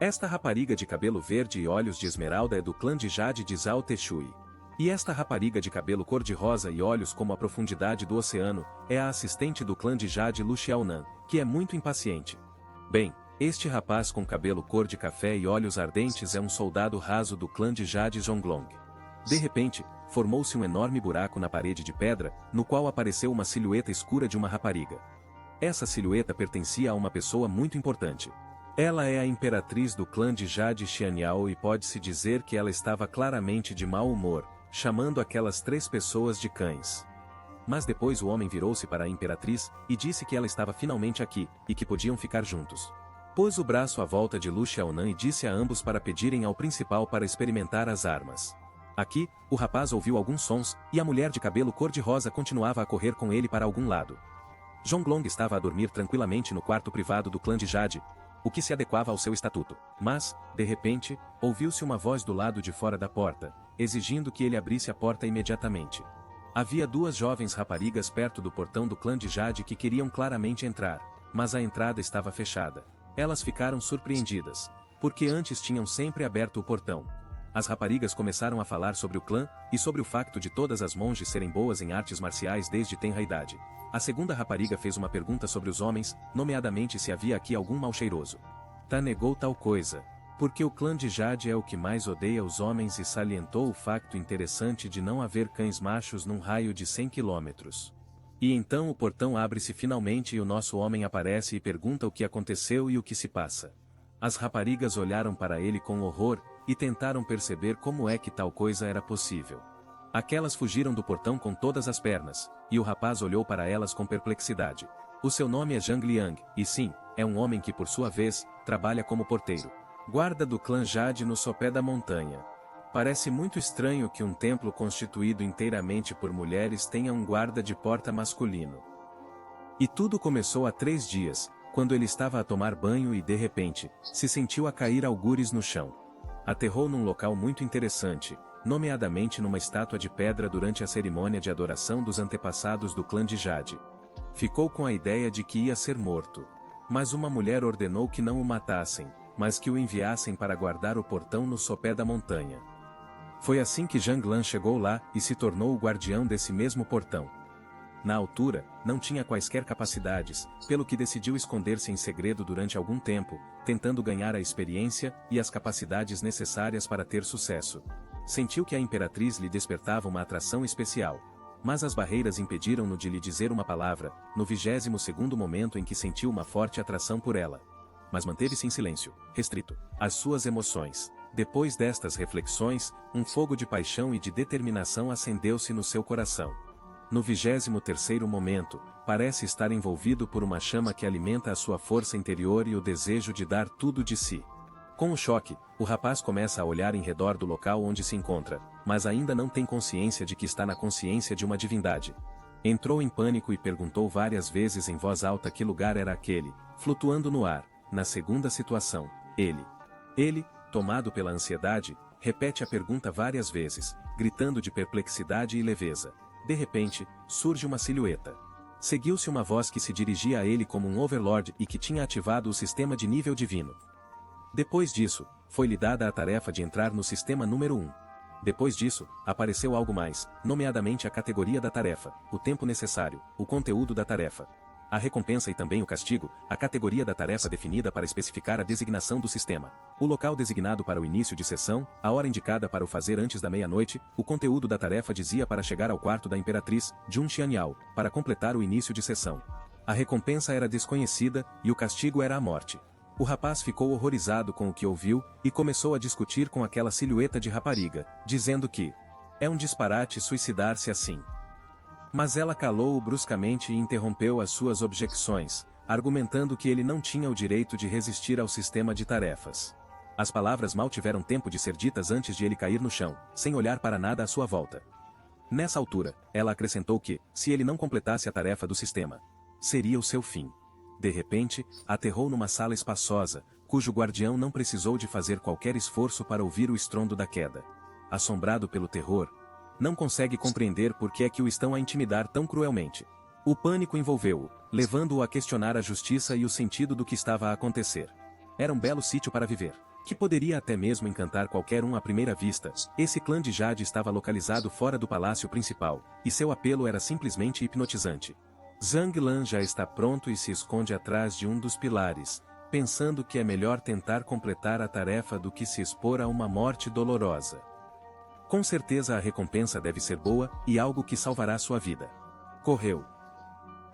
Esta rapariga de cabelo verde e olhos de esmeralda é do clã de Jade de Zhao Teshui. E esta rapariga de cabelo cor-de-rosa e olhos como a profundidade do oceano, é a assistente do clã de Jade Lu Xiaonan, que é muito impaciente. Bem, este rapaz com cabelo cor de café e olhos ardentes é um soldado raso do clã de Jade Zhonglong. De repente, formou-se um enorme buraco na parede de pedra, no qual apareceu uma silhueta escura de uma rapariga. Essa silhueta pertencia a uma pessoa muito importante. Ela é a imperatriz do clã de Jade Xianyao e pode-se dizer que ela estava claramente de mau humor, chamando aquelas 3 pessoas de cães. Mas depois o homem virou-se para a imperatriz e disse que ela estava finalmente aqui, e que podiam ficar juntos. Pôs o braço à volta de Lu Xiaonan e disse a ambos para pedirem ao principal para experimentar as armas. Aqui, o rapaz ouviu alguns sons, e a mulher de cabelo cor-de-rosa continuava a correr com ele para algum lado. Zhonglong estava a dormir tranquilamente no quarto privado do clã de Jade, o que se adequava ao seu estatuto. Mas, de repente, ouviu-se uma voz do lado de fora da porta, exigindo que ele abrisse a porta imediatamente. Havia 2 jovens raparigas perto do portão do clã de Jade que queriam claramente entrar, mas a entrada estava fechada. Elas ficaram surpreendidas, porque antes tinham sempre aberto o portão. As raparigas começaram a falar sobre o clã, e sobre o facto de todas as monges serem boas em artes marciais desde tenra idade. A segunda rapariga fez uma pergunta sobre os homens, nomeadamente se havia aqui algum mal cheiroso. Ta negou tal coisa, porque o clã de Jade é o que mais odeia os homens e salientou o facto interessante de não haver cães machos num raio de 100 quilômetros. E então o portão abre-se finalmente e o nosso homem aparece e pergunta o que aconteceu e o que se passa. As raparigas olharam para ele com horror, e tentaram perceber como é que tal coisa era possível. Aquelas fugiram do portão com todas as pernas, e o rapaz olhou para elas com perplexidade. O seu nome é Zhang Liang, e sim, é um homem que por sua vez, trabalha como porteiro. Guarda do clã Jade no sopé da montanha. Parece muito estranho que um templo constituído inteiramente por mulheres tenha um guarda de porta masculino. E tudo começou há 3 dias, quando ele estava a tomar banho e de repente, se sentiu a cair algures no chão. Aterrou num local muito interessante, nomeadamente numa estátua de pedra durante a cerimônia de adoração dos antepassados do clã de Jade. Ficou com a ideia de que ia ser morto. Mas uma mulher ordenou que não o matassem, mas que o enviassem para guardar o portão no sopé da montanha. Foi assim que Zhang Lan chegou lá e se tornou o guardião desse mesmo portão. Na altura, não tinha quaisquer capacidades, pelo que decidiu esconder-se em segredo durante algum tempo, tentando ganhar a experiência e as capacidades necessárias para ter sucesso. Sentiu que a imperatriz lhe despertava uma atração especial. Mas as barreiras impediram-no de lhe dizer uma palavra, no 22º momento em que sentiu uma forte atração por ela. Mas manteve-se em silêncio, restrito às suas emoções. Depois destas reflexões, um fogo de paixão e de determinação acendeu-se no seu coração. No 23º momento, parece estar envolvido por uma chama que alimenta a sua força interior e o desejo de dar tudo de si. Com o choque, o rapaz começa a olhar em redor do local onde se encontra, mas ainda não tem consciência de que está na consciência de uma divindade. Entrou em pânico e perguntou várias vezes em voz alta que lugar era aquele, flutuando no ar. Na segunda situação, ele, tomado pela ansiedade, repete a pergunta várias vezes, gritando de perplexidade e leveza. De repente, surge uma silhueta. Seguiu-se uma voz que se dirigia a ele como um overlord e que tinha ativado o sistema de nível divino. Depois disso, foi-lhe dada a tarefa de entrar no sistema número 1. Depois disso, apareceu algo mais, nomeadamente a categoria da tarefa, o tempo necessário, o conteúdo da tarefa, a recompensa e também o castigo, a categoria da tarefa definida para especificar a designação do sistema, o local designado para o início de sessão, a hora indicada para o fazer antes da meia-noite, o conteúdo da tarefa dizia para chegar ao quarto da imperatriz, Jun Xianyao, para completar o início de sessão. A recompensa era desconhecida, e o castigo era a morte. O rapaz ficou horrorizado com o que ouviu, e começou a discutir com aquela silhueta de rapariga, dizendo que é um disparate suicidar-se assim. Mas ela calou-o bruscamente e interrompeu as suas objeções, argumentando que ele não tinha o direito de resistir ao sistema de tarefas. As palavras mal tiveram tempo de ser ditas antes de ele cair no chão, sem olhar para nada à sua volta. Nessa altura, ela acrescentou que, se ele não completasse a tarefa do sistema, seria o seu fim. De repente, aterrou numa sala espaçosa, cujo guardião não precisou de fazer qualquer esforço para ouvir o estrondo da queda. Assombrado pelo terror, não consegue compreender por que é que o estão a intimidar tão cruelmente. O pânico envolveu-o, levando-o a questionar a justiça e o sentido do que estava a acontecer. Era um belo sítio para viver. que poderia até mesmo encantar qualquer um à primeira vista. Esse clã de Jade estava localizado fora do palácio principal, e seu apelo era simplesmente hipnotizante. Zhang Lan já está pronto e se esconde atrás de um dos pilares, pensando que é melhor tentar completar a tarefa do que se expor a uma morte dolorosa. Com certeza a recompensa deve ser boa e algo que salvará sua vida. Correu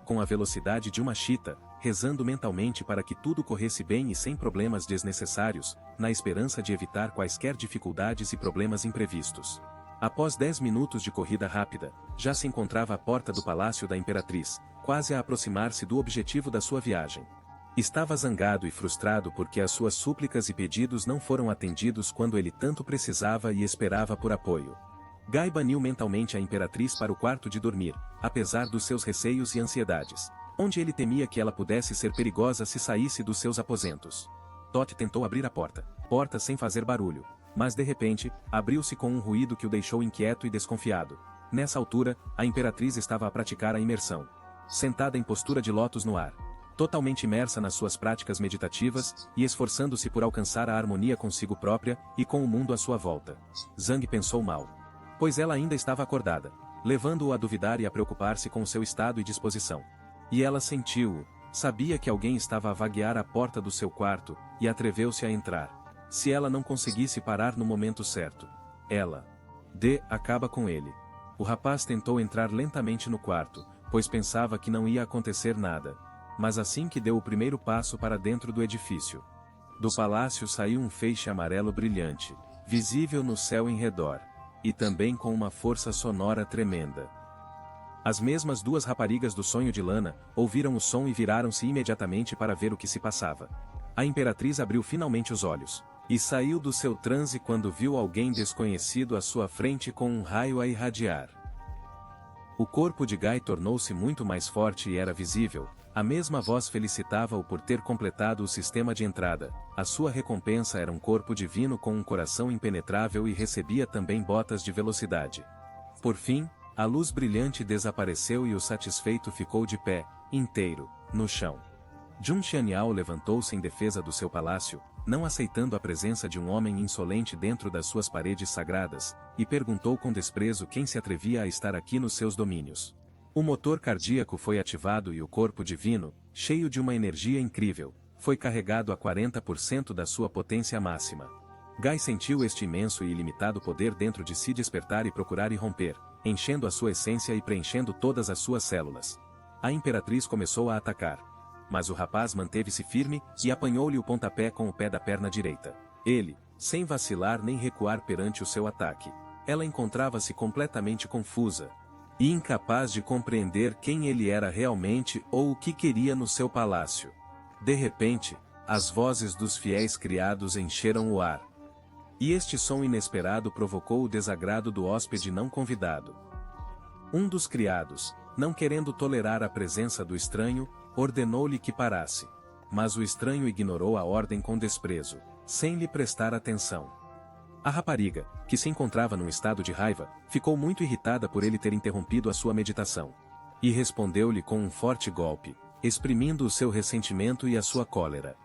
com a velocidade de uma chita, rezando mentalmente para que tudo corresse bem e sem problemas desnecessários, na esperança de evitar quaisquer dificuldades e problemas imprevistos. Após 10 minutos de corrida rápida, já se encontrava à porta do palácio da Imperatriz, quase a aproximar-se do objetivo da sua viagem. Estava zangado e frustrado porque as suas súplicas e pedidos não foram atendidos quando ele tanto precisava e esperava por apoio. Gai baniu mentalmente a Imperatriz para o quarto de dormir, apesar dos seus receios e ansiedades, onde ele temia que ela pudesse ser perigosa se saísse dos seus aposentos. Tot tentou abrir a porta sem fazer barulho, mas de repente, abriu-se com um ruído que o deixou inquieto e desconfiado. Nessa altura, a Imperatriz estava a praticar a imersão. Sentada em postura de lótus no ar, totalmente imersa nas suas práticas meditativas, e esforçando-se por alcançar a harmonia consigo própria, e com o mundo à sua volta. Zhang pensou mal, pois ela ainda estava acordada, levando-o a duvidar e a preocupar-se com o seu estado e disposição. E ela sentiu-o, sabia que alguém estava a vaguear à porta do seu quarto, e atreveu-se a entrar. Se ela não conseguisse parar no momento certo, ela acaba com ele. O rapaz tentou entrar lentamente no quarto, pois pensava que não ia acontecer nada. Mas assim que deu o primeiro passo para dentro do edifício, do palácio saiu um feixe amarelo brilhante, visível no céu em redor, e também com uma força sonora tremenda. As mesmas duas raparigas do sonho de Lana ouviram o som e viraram-se imediatamente para ver o que se passava. A Imperatriz abriu finalmente os olhos, e saiu do seu transe quando viu alguém desconhecido à sua frente com um raio a irradiar. O corpo de Gai tornou-se muito mais forte e era visível. A mesma voz felicitava-o por ter completado o sistema de entrada. A sua recompensa era um corpo divino com um coração impenetrável e recebia também botas de velocidade. Por fim, a luz brilhante desapareceu e o satisfeito ficou de pé, inteiro, no chão. Jun Xianyao levantou-se em defesa do seu palácio, não aceitando a presença de um homem insolente dentro das suas paredes sagradas, e perguntou com desprezo quem se atrevia a estar aqui nos seus domínios. O motor cardíaco foi ativado e o corpo divino, cheio de uma energia incrível, foi carregado a 40% da sua potência máxima. Gai sentiu este imenso e ilimitado poder dentro de si despertar e procurar irromper, enchendo a sua essência e preenchendo todas as suas células. A Imperatriz começou a atacar. Mas o rapaz manteve-se firme e apanhou-lhe o pontapé com o pé da perna direita. Ele, sem vacilar nem recuar perante o seu ataque. Ela encontrava-se completamente confusa e incapaz de compreender quem ele era realmente ou o que queria no seu palácio. De repente, as vozes dos fiéis criados encheram o ar. E este som inesperado provocou o desagrado do hóspede não convidado. Um dos criados, não querendo tolerar a presença do estranho, ordenou-lhe que parasse. Mas o estranho ignorou a ordem com desprezo, sem lhe prestar atenção. A rapariga, que se encontrava num estado de raiva, ficou muito irritada por ele ter interrompido a sua meditação. E respondeu-lhe com um forte golpe, exprimindo o seu ressentimento e a sua cólera.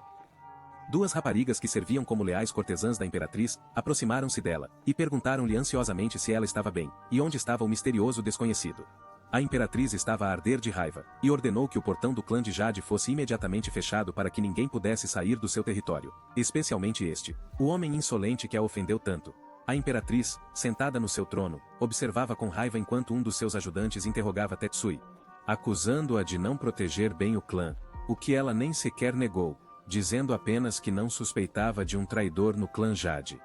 Duas raparigas que serviam como leais cortesãs da Imperatriz, aproximaram-se dela, e perguntaram-lhe ansiosamente se ela estava bem, e onde estava o misterioso desconhecido. A Imperatriz estava a arder de raiva, e ordenou que o portão do clã de Jade fosse imediatamente fechado para que ninguém pudesse sair do seu território, especialmente este, o homem insolente que a ofendeu tanto. A Imperatriz, sentada no seu trono, observava com raiva enquanto um dos seus ajudantes interrogava Tetsui, acusando-a de não proteger bem o clã, o que ela nem sequer negou, dizendo apenas que não suspeitava de um traidor no clã Jade.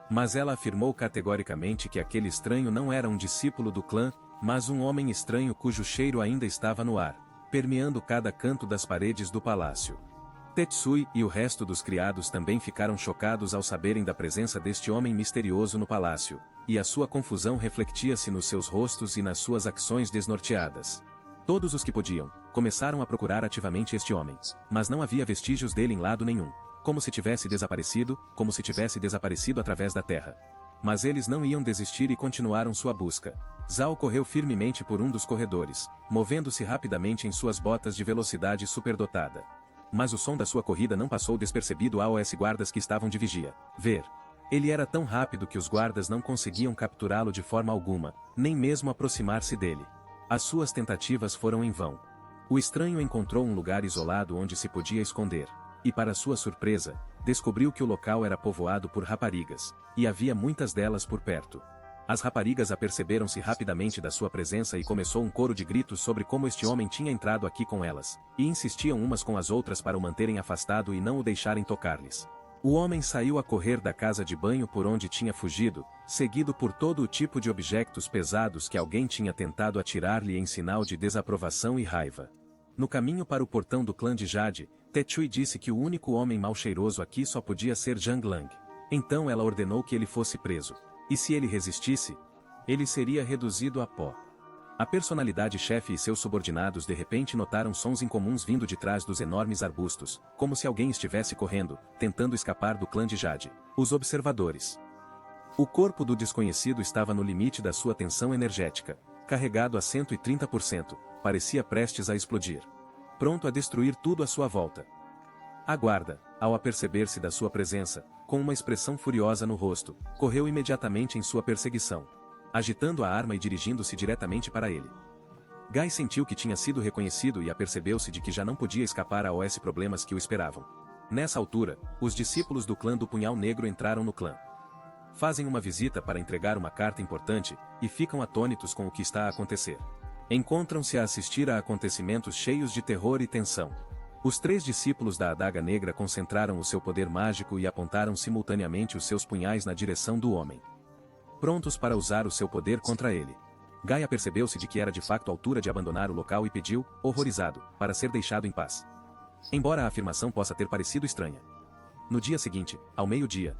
Mas ela afirmou categoricamente que aquele estranho não era um discípulo do clã, mas um homem estranho cujo cheiro ainda estava no ar, permeando cada canto das paredes do palácio. Tetsui e o resto dos criados também ficaram chocados ao saberem da presença deste homem misterioso no palácio, e a sua confusão refletia-se nos seus rostos e nas suas ações desnorteadas. Todos os que podiam, começaram a procurar ativamente este homem, mas não havia vestígios dele em lado nenhum, como se tivesse desaparecido através da terra. Mas eles não iam desistir e continuaram sua busca. Zhao correu firmemente por um dos corredores, movendo-se rapidamente em suas botas de velocidade superdotada. Mas o som da sua corrida não passou despercebido aos guardas que estavam de vigia. Ele era tão rápido que os guardas não conseguiam capturá-lo de forma alguma, nem mesmo aproximar-se dele. As suas tentativas foram em vão. O estranho encontrou um lugar isolado onde se podia esconder, e para sua surpresa, descobriu que o local era povoado por raparigas, e havia muitas delas por perto. As raparigas aperceberam-se rapidamente da sua presença e começou um coro de gritos sobre como este homem tinha entrado aqui com elas, e insistiam umas com as outras para o manterem afastado e não o deixarem tocar-lhes. O homem saiu a correr da casa de banho por onde tinha fugido, seguido por todo o tipo de objetos pesados que alguém tinha tentado atirar-lhe em sinal de desaprovação e raiva. No caminho para o portão do clã de Jade, Tetchui disse que o único homem mal cheiroso aqui só podia ser Zhang Lang. Então ela ordenou que ele fosse preso. E se ele resistisse, ele seria reduzido a pó. A personalidade-chefe e seus subordinados de repente notaram sons incomuns vindo de trás dos enormes arbustos, como se alguém estivesse correndo, tentando escapar do clã de Jade. Os observadores. O corpo do desconhecido estava no limite da sua tensão energética, carregado a 130%, parecia prestes a explodir. Pronto a destruir tudo à sua volta. A guarda, ao aperceber-se da sua presença, com uma expressão furiosa no rosto, correu imediatamente em sua perseguição, agitando a arma e dirigindo-se diretamente para ele. Guy sentiu que tinha sido reconhecido e apercebeu-se de que já não podia escapar aos problemas que o esperavam. Nessa altura, os discípulos do clã do Punhal Negro entraram no clã. Fazem uma visita para entregar uma carta importante, e ficam atônitos com o que está a acontecer. Encontram-se a assistir a acontecimentos cheios de terror e tensão. Os 3 discípulos da Adaga Negra concentraram o seu poder mágico e apontaram simultaneamente os seus punhais na direção do homem, prontos para usar o seu poder contra ele. Gaia percebeu-se de que era de facto a altura de abandonar o local e pediu, horrorizado, para ser deixado em paz. Embora a afirmação possa ter parecido estranha. No dia seguinte, ao meio-dia,